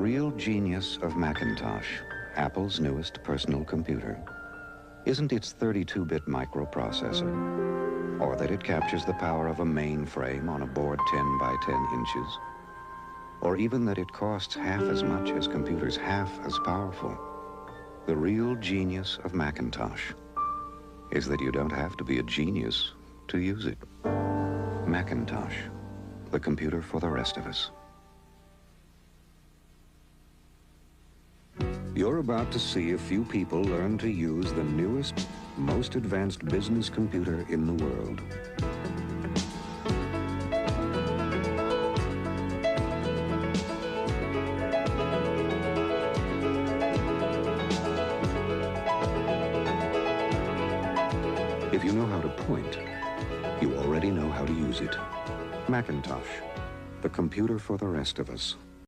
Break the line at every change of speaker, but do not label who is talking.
real genius of Macintosh, Apple's newest personal computer, isn't its 32-bit microprocessor, or that it captures the power of a mainframe on a board 10 by 10 inches, or even that it costs half as much as computers half as powerful. The real genius of Macintosh is that you don't have to be a genius to use it. Macintosh, the computer for the rest of us. You're about to see a few people learn to use the newest, most advanced business computer in the world. If you know how to point, you already know how to use it. Macintosh, the computer for the rest of us.